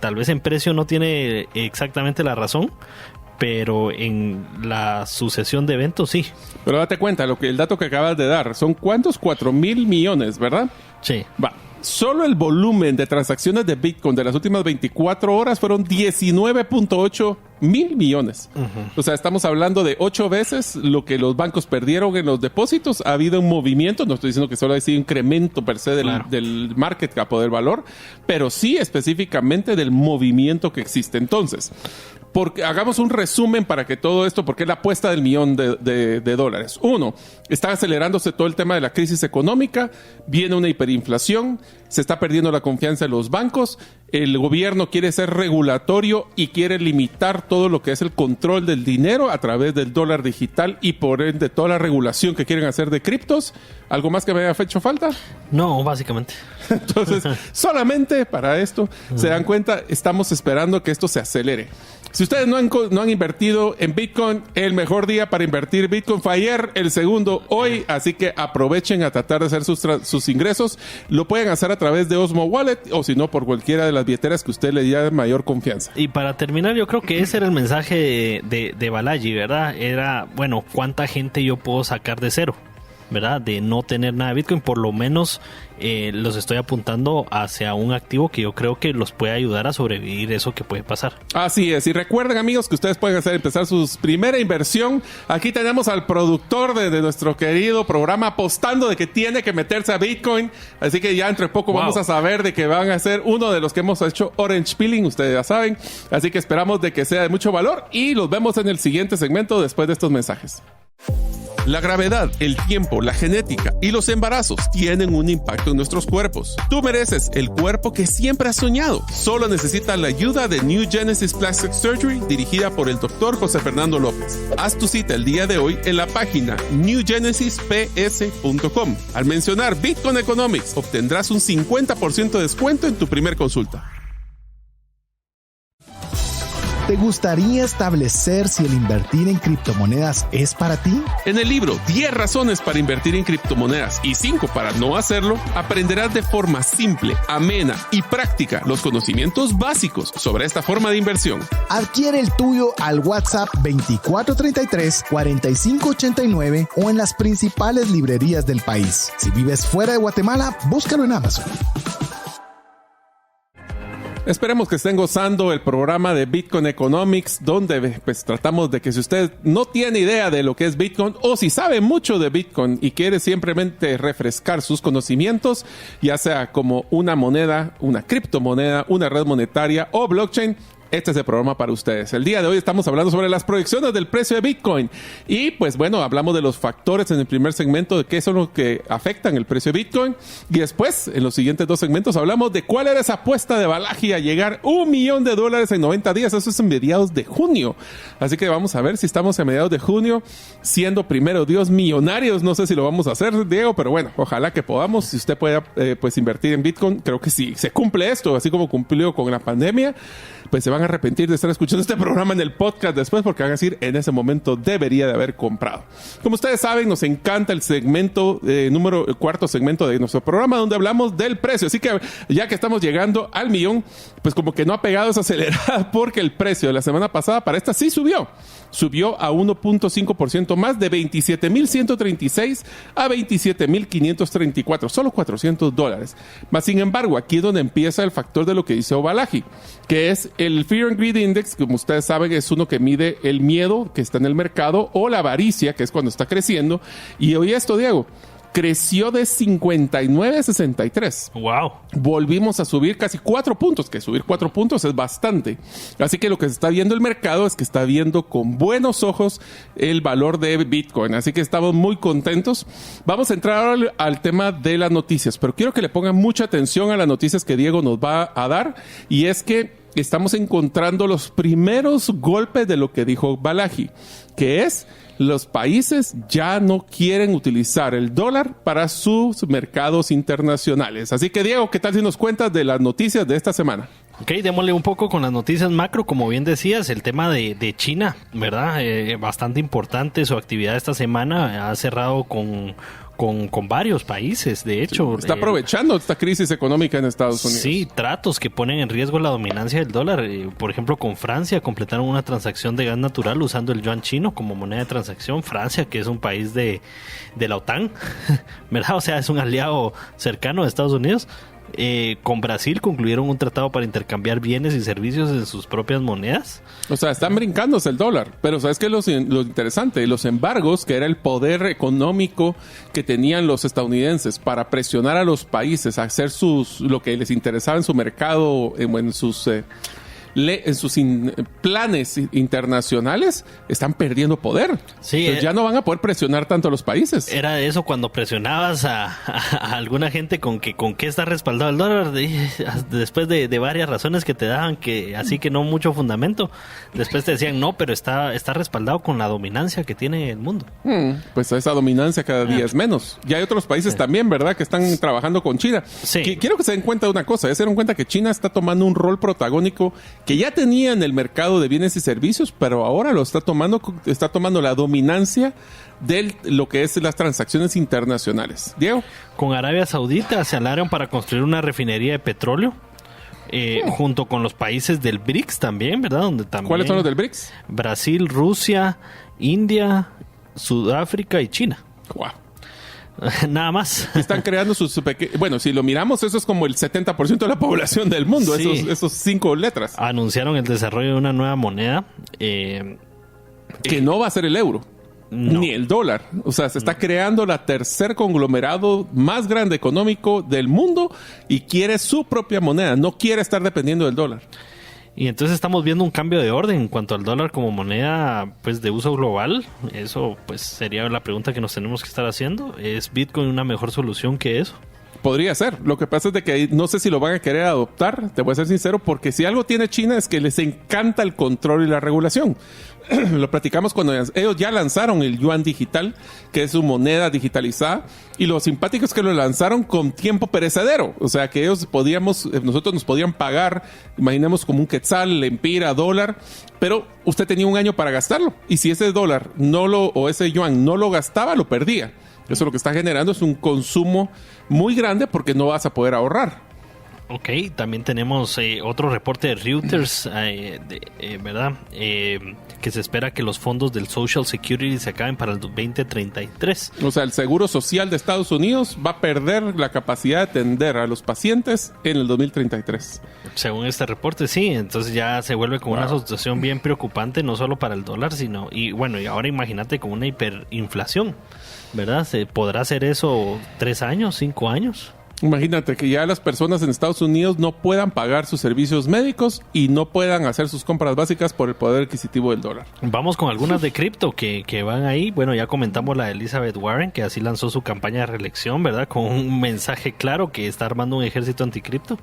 tal vez en precio no tiene exactamente la razón, pero en la sucesión de eventos sí. Pero date cuenta, el dato que acabas de dar, ¿son cuántos? 4,000 millones, ¿verdad? Sí. Va. Solo el volumen de transacciones de Bitcoin de las últimas 24 horas fueron 19.8 mil millones. Uh-huh. O sea, estamos hablando de 8 veces lo que los bancos perdieron en los depósitos. Ha habido un movimiento, no estoy diciendo que solo ha sido incremento per se del market cap o del valor, pero sí específicamente del movimiento que existe. Entonces, porque hagamos un resumen para que todo esto, porque es la apuesta del millón de dólares. Uno, está acelerándose todo el tema de la crisis económica, viene una hiperinflación, se está perdiendo la confianza en los bancos, el gobierno quiere ser regulatorio y quiere limitar todo lo que es el control del dinero a través del dólar digital y por ende toda la regulación que quieren hacer de criptos. ¿Algo más que me haya hecho falta? No, básicamente. Entonces, solamente para esto, se dan cuenta, estamos esperando que esto se acelere. Si ustedes no han invertido en Bitcoin, el mejor día para invertir Bitcoin fue ayer, el segundo hoy, así que aprovechen a tratar de hacer sus ingresos. Lo pueden hacer a través de Osmo Wallet o si no por cualquiera de las billeteras que usted le dé mayor confianza. Y para terminar, yo creo que ese era el mensaje de Balaji, ¿verdad? Era, bueno, ¿cuánta gente yo puedo sacar de cero? ¿Verdad? De no tener nada de Bitcoin, por lo menos los estoy apuntando hacia un activo que yo creo que los puede ayudar a sobrevivir eso que puede pasar. Así es, y recuerden amigos que ustedes pueden empezar su primera inversión. Aquí tenemos al productor de nuestro querido programa apostando de que tiene que meterse a Bitcoin, así que ya entre poco vamos a saber de que van a ser uno de los que hemos hecho Orange Pilling, ustedes ya saben, así que esperamos de que sea de mucho valor y los vemos en el siguiente segmento después de estos mensajes. La gravedad, el tiempo, la genética y los embarazos tienen un impacto en nuestros cuerpos. Tú mereces el cuerpo que siempre has soñado. Solo necesitas la ayuda de New Genesis Plastic Surgery, dirigida por el Dr. José Fernando López. Haz tu cita el día de hoy en la página newgenesisps.com. Al mencionar Bitcoin Economics, obtendrás un 50% de descuento en tu primer consulta. ¿Te gustaría establecer si el invertir en criptomonedas es para ti? En el libro 10 razones para invertir en criptomonedas y 5 para no hacerlo, aprenderás de forma simple, amena y práctica los conocimientos básicos sobre esta forma de inversión. Adquiere el tuyo al WhatsApp 2433-4589 o en las principales librerías del país. Si vives fuera de Guatemala, búscalo en Amazon. Esperemos que estén gozando el programa de Bitcoin Economics, donde pues tratamos de que si usted no tiene idea de lo que es Bitcoin o si sabe mucho de Bitcoin y quiere simplemente refrescar sus conocimientos, ya sea como una moneda, una criptomoneda, una red monetaria o blockchain, este es el programa para ustedes. El día de hoy estamos hablando sobre las proyecciones del precio de Bitcoin. Y pues bueno, hablamos de los factores en el primer segmento de qué son los que afectan el precio de Bitcoin. Y después, en los siguientes 2 segmentos, hablamos de cuál era esa apuesta de Balaji a llegar $1 millón en 90 días. Eso es en mediados de junio. Así que vamos a ver si estamos en mediados de junio, siendo primero Dios millonarios. No sé si lo vamos a hacer, Diego, pero bueno, ojalá que podamos. Si usted pueda pues invertir en Bitcoin, creo que sí. Se cumple esto, así como cumplió con la pandemia, pues se van a arrepentir de estar escuchando este programa en el podcast después, porque van a decir, en ese momento debería de haber comprado. Como ustedes saben, nos encanta el segmento cuarto segmento de nuestro programa, donde hablamos del precio. Así que ya que estamos llegando al millón, pues como que no ha pegado esa acelerada, porque el precio de la semana pasada para esta sí subió a 1.5% más, de $27,136 a $27,534, solo $400. Mas, sin embargo, aquí es donde empieza el factor de lo que dice Balaji, que es el Fear and Greed Index, que como ustedes saben es uno que mide el miedo que está en el mercado o la avaricia, que es cuando está creciendo. Y oye esto, Diego, creció de 59 a 63. ¡Wow! Volvimos a subir casi 4 puntos, que subir 4 puntos es bastante. Así que lo que se está viendo el mercado es que está viendo con buenos ojos el valor de Bitcoin. Así que estamos muy contentos. Vamos a entrar ahora al tema de las noticias, pero quiero que le pongan mucha atención a las noticias que Diego nos va a dar. Y es que estamos encontrando los primeros golpes de lo que dijo Balaji, que es: los países ya no quieren utilizar el dólar para sus mercados internacionales. Así que, Diego, ¿qué tal si nos cuentas de las noticias de esta semana? Ok, démosle un poco con las noticias macro. Como bien decías, el tema de China, ¿verdad? Bastante importante su actividad esta semana. Ha cerrado con varios países, de hecho. Está aprovechando esta crisis económica en Estados Unidos. Sí, tratos que ponen en riesgo la dominancia del dólar. Por ejemplo, con Francia completaron una transacción de gas natural usando el yuan chino como moneda de transacción. Francia, que es un país de la OTAN, ¿verdad? O sea, es un aliado cercano de Estados Unidos. Con Brasil concluyeron un tratado para intercambiar bienes y servicios en sus propias monedas. O sea, están brincándose el dólar. Pero ¿sabes qué es lo interesante? Los embargos, que era el poder económico que tenían los estadounidenses para presionar a los países a hacer lo que les interesaba en su mercado, en sus planes internacionales, están perdiendo poder. Sí, entonces ya no van a poder presionar tanto a los países. Era eso cuando presionabas a alguna gente con qué está respaldado el dólar, después de varias razones que te daban, así que no mucho fundamento. Después te decían, no, pero está respaldado con la dominancia que tiene el mundo. Pues esa dominancia cada día es menos. Y hay otros países también, ¿verdad?, que están trabajando con China. Sí. Quiero que se den cuenta de una cosa. Ya se dieron cuenta que China está tomando un rol protagónico que ya tenía en el mercado de bienes y servicios, pero ahora está tomando la dominancia de lo que es las transacciones internacionales. Diego. Con Arabia Saudita se aliaron para construir una refinería de petróleo, junto con los países del BRICS también, ¿verdad? Donde también ¿cuáles son los del BRICS? Brasil, Rusia, India, Sudáfrica y China. Wow. Nada más. Están creando bueno, si lo miramos, eso es como el 70% de la población del mundo, sí. esos 5 letras. Anunciaron el desarrollo de una nueva moneda. Que no va a ser el euro. No. Ni el dólar. O sea, se está creando la tercer conglomerado más grande económico del mundo y quiere su propia moneda. No quiere estar dependiendo del dólar. Y entonces estamos viendo un cambio de orden en cuanto al dólar como moneda, pues, de uso global. Eso pues sería la pregunta que nos tenemos que estar haciendo. ¿Es Bitcoin una mejor solución que eso? Podría ser. Lo que pasa es de que no sé si lo van a querer adoptar, te voy a ser sincero, porque si algo tiene China es que les encanta el control y la regulación. lo platicamos cuando ellos ya lanzaron el yuan digital, que es su moneda digitalizada, y lo simpático es que lo lanzaron con tiempo perecedero, o sea que nosotros nos podían pagar, imaginemos como un quetzal, lempira, dólar, pero usted tenía un año para gastarlo, y si ese dólar o ese yuan no lo gastaba, lo perdía. Eso lo que está generando es un consumo muy grande porque no vas a poder ahorrar. Ok, también tenemos otro reporte de Reuters, ¿verdad? Que se espera que los fondos del Social Security se acaben para el 2033. O sea, el Seguro Social de Estados Unidos va a perder la capacidad de atender a los pacientes en el 2033. Según este reporte, sí. Entonces ya se vuelve como una situación bien preocupante, no solo para el dólar, sino... Y ahora imagínate con una hiperinflación, ¿verdad? ¿Se podrá hacer eso 3 años, 5 años? Imagínate que ya las personas en Estados Unidos no puedan pagar sus servicios médicos y no puedan hacer sus compras básicas por el poder adquisitivo del dólar. Vamos con algunas de cripto que van ahí. Bueno, ya comentamos la de Elizabeth Warren, que así lanzó su campaña de reelección, ¿verdad? Con un mensaje claro que está armando un ejército anticripto.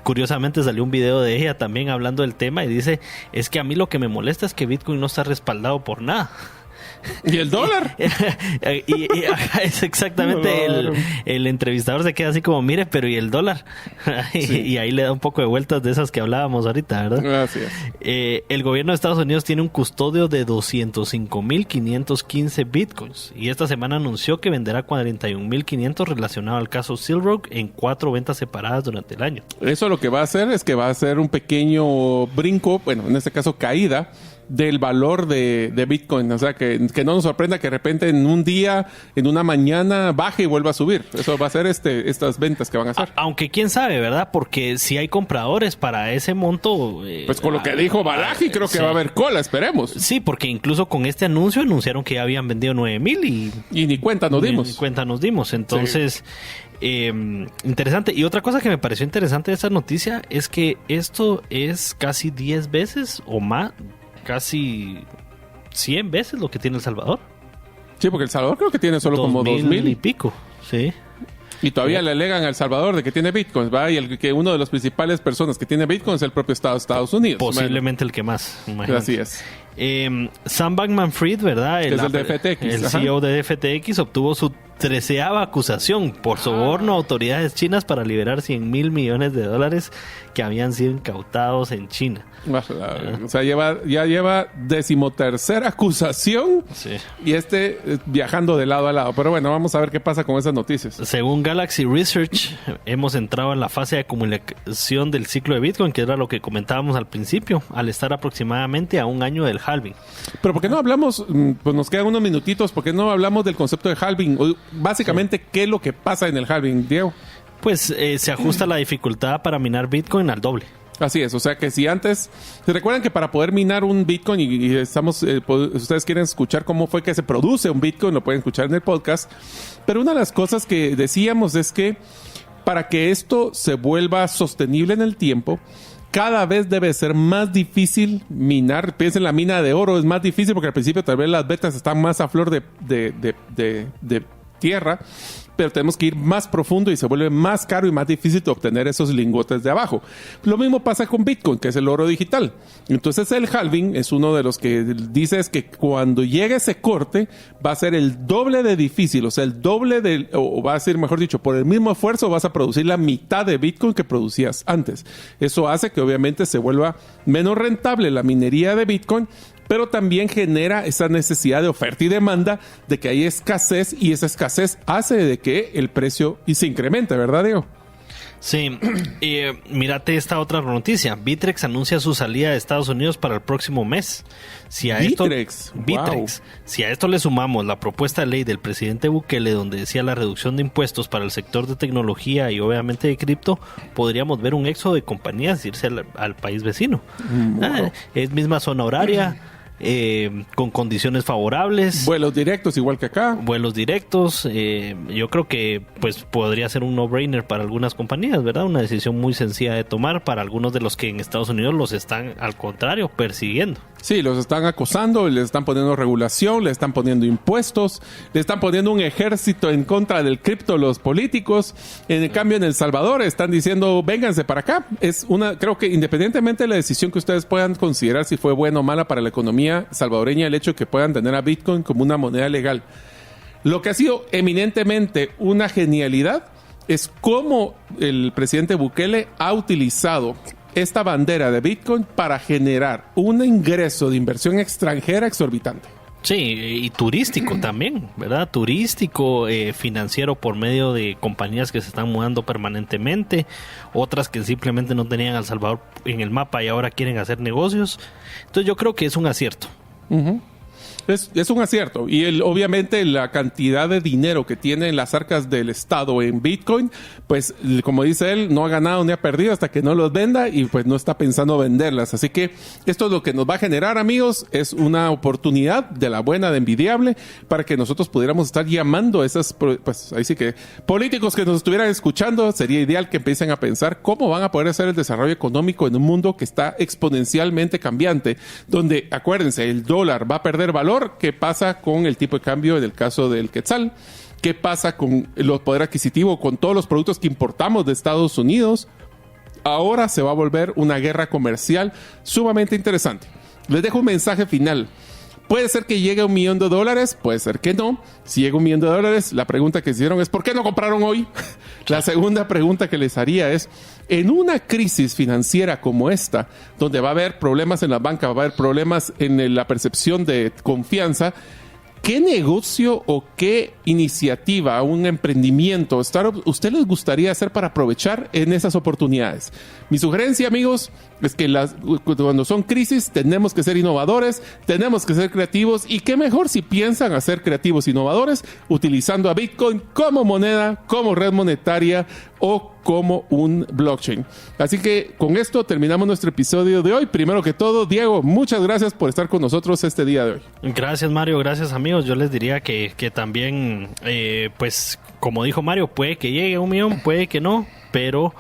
Curiosamente salió un video de ella también hablando del tema y dice, es que a mí lo que me molesta es que Bitcoin no está respaldado por nada. ¿Y el dólar? y es exactamente el entrevistador se queda así como, mire, pero ¿y el dólar? Y ahí le da un poco de vueltas de esas que hablábamos ahorita, ¿verdad? Gracias. El gobierno de Estados Unidos tiene un custodio de 205.515 bitcoins y esta semana anunció que venderá 41.500 relacionado al caso Silk Road en 4 ventas separadas durante el año. Eso lo que va a hacer es que va a hacer un pequeño brinco, bueno, en este caso caída, del valor de Bitcoin. O sea, que no nos sorprenda que de repente en un día, en una mañana, baje y vuelva a subir. Eso va a ser estas ventas que van a hacer. Aunque quién sabe, ¿verdad? Porque si hay compradores para ese monto... pues con lo que dijo Balaji, creo que va a haber cola, esperemos. Sí, porque incluso con este anuncio anunciaron que ya habían vendido 9,000 y ni cuenta nos dimos. Ni cuenta nos dimos. Entonces... Sí. Interesante. Y otra cosa que me pareció interesante de esta noticia es que esto es casi 10 veces o más, casi 100 veces lo que tiene El Salvador. Sí, porque El Salvador creo que tiene solo como 2,000 y pico. Sí. Y todavía le alegan a El Salvador de que tiene bitcoins, ¿va? Y que uno de los principales personas que tiene bitcoins es el propio Estado de Estados Unidos. Posiblemente el que más. Así es. Sam Bankman-Fried, ¿verdad? El de FTX. El CEO de FTX obtuvo su 13ª acusación por soborno a autoridades chinas para liberar $100,000 millones que habían sido incautados en China. O sea, ya lleva 13ª acusación. Sí. Y viajando de lado a lado. Pero bueno, vamos a ver qué pasa con esas noticias. Según Galaxy Research, hemos entrado en la fase de acumulación del ciclo de Bitcoin, que era lo que comentábamos al principio, al estar aproximadamente a un año del halving. Pero ¿por qué no hablamos? Pues nos quedan unos minutitos. ¿Por qué no hablamos del concepto de halving? Básicamente, sí. ¿Qué es lo que pasa en el halving, Diego? Pues se ajusta la dificultad para minar Bitcoin al doble. Así es, o sea que si antes... ¿Se recuerdan que para poder minar un Bitcoin y estamos... ustedes quieren escuchar cómo fue que se produce un Bitcoin, lo pueden escuchar en el podcast. Pero una de las cosas que decíamos es que para que esto se vuelva sostenible en el tiempo, cada vez debe ser más difícil minar. Piensen en la mina de oro, es más difícil porque al principio tal vez las vetas están más a flor de tierra, pero tenemos que ir más profundo y se vuelve más caro y más difícil de obtener esos lingotes de abajo. Lo mismo pasa con Bitcoin, que es el oro digital. Entonces el halving es uno de los que dice es que cuando llegue ese corte va a ser el doble de difícil, o sea, el doble o va a ser, mejor dicho, por el mismo esfuerzo vas a producir la mitad de Bitcoin que producías antes. Eso hace que obviamente se vuelva menos rentable la minería de Bitcoin, pero también genera esa necesidad de oferta y demanda, de que hay escasez, y esa escasez hace de que el precio se incremente, ¿verdad, Diego? Sí, mírate esta otra noticia. Bittrex anuncia su salida de Estados Unidos para el próximo mes. Bittrex. Wow. Si a esto le sumamos la propuesta de ley del presidente Bukele, donde decía la reducción de impuestos para el sector de tecnología y obviamente de cripto, podríamos ver un éxodo de compañías irse al país vecino. Wow. Es misma zona horaria. con condiciones favorables. Vuelos directos igual que acá. Vuelos directos. Yo creo que pues podría ser un no-brainer para algunas compañías, ¿verdad? Una decisión muy sencilla de tomar para algunos de los que en Estados Unidos los están, al contrario, persiguiendo. Sí, los están acosando, les están poniendo regulación, les están poniendo impuestos, le están poniendo un ejército en contra del cripto los políticos. En el cambio, en El Salvador están diciendo, vénganse para acá. Creo que independientemente de la decisión que ustedes puedan considerar si fue buena o mala para la economía salvadoreña, el hecho de que puedan tener a Bitcoin como una moneda legal. Lo que ha sido eminentemente una genialidad es cómo el presidente Bukele ha utilizado esta bandera de Bitcoin para generar un ingreso de inversión extranjera exorbitante. Sí, y turístico también, ¿verdad? Turístico, financiero por medio de compañías que se están mudando permanentemente, otras que simplemente no tenían a El Salvador en el mapa y ahora quieren hacer negocios. Entonces yo creo que es un acierto. Uh-huh. Es un acierto. Y obviamente la cantidad de dinero que tiene en las arcas del Estado en Bitcoin, pues como dice él, no ha ganado ni ha perdido hasta que no los venda y pues no está pensando venderlas. Así que esto es lo que nos va a generar, amigos. Es una oportunidad de la buena, de envidiable, para que nosotros pudiéramos estar llamando a esas, pues ahí sí que políticos que nos estuvieran escuchando, sería ideal que empiecen a pensar cómo van a poder hacer el desarrollo económico en un mundo que está exponencialmente cambiante, donde, acuérdense, el dólar va a perder valor. ¿Qué pasa con el tipo de cambio en el caso del quetzal? ¿Qué pasa con el poder adquisitivo, con todos los productos que importamos de Estados Unidos? Ahora se va a volver una guerra comercial sumamente interesante. Les dejo un mensaje final. Puede ser que llegue a $1 millón, puede ser que no. Si llega $1 millón, la pregunta que hicieron es ¿por qué no compraron hoy? La segunda pregunta que les haría es, en una crisis financiera como esta, donde va a haber problemas en la banca, va a haber problemas en la percepción de confianza, ¿qué negocio o qué iniciativa, un emprendimiento, startup, usted les gustaría hacer para aprovechar en esas oportunidades? Mi sugerencia, amigos, es que cuando son crisis tenemos que ser innovadores, tenemos que ser creativos, y qué mejor si piensan hacer creativos innovadores utilizando a Bitcoin como moneda, como red monetaria o como un blockchain. Así que con esto terminamos nuestro episodio de hoy. Primero que todo, Diego, muchas gracias por estar con nosotros este día de hoy. Gracias, Mario, gracias, amigos. Yo les diría que también, pues como dijo Mario, puede que llegue a $1 millón, puede que no, pero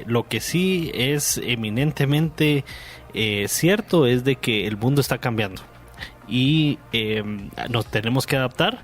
lo que sí es eminentemente cierto es de que el mundo está cambiando y nos tenemos que adaptar.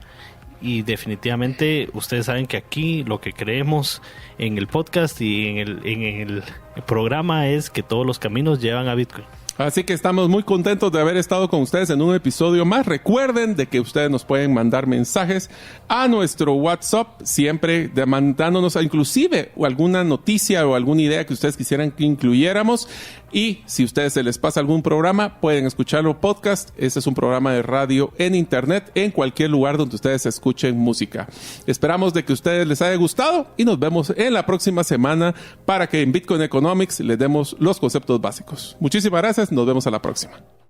Y definitivamente ustedes saben que aquí lo que creemos en el podcast y en el programa es que todos los caminos llevan a Bitcoin. Así que estamos muy contentos de haber estado con ustedes en un episodio más. Recuerden de que ustedes nos pueden mandar mensajes a nuestro WhatsApp, siempre demandándonos inclusive alguna noticia o alguna idea que ustedes quisieran que incluyéramos. Y si a ustedes se les pasa algún programa, pueden escucharlo podcast. Este es un programa de radio en internet, en cualquier lugar donde ustedes escuchen música. Esperamos de que a ustedes les haya gustado y nos vemos en la próxima semana para que en Bitcoin Economics les demos los conceptos básicos. Muchísimas gracias. Nos vemos a la próxima.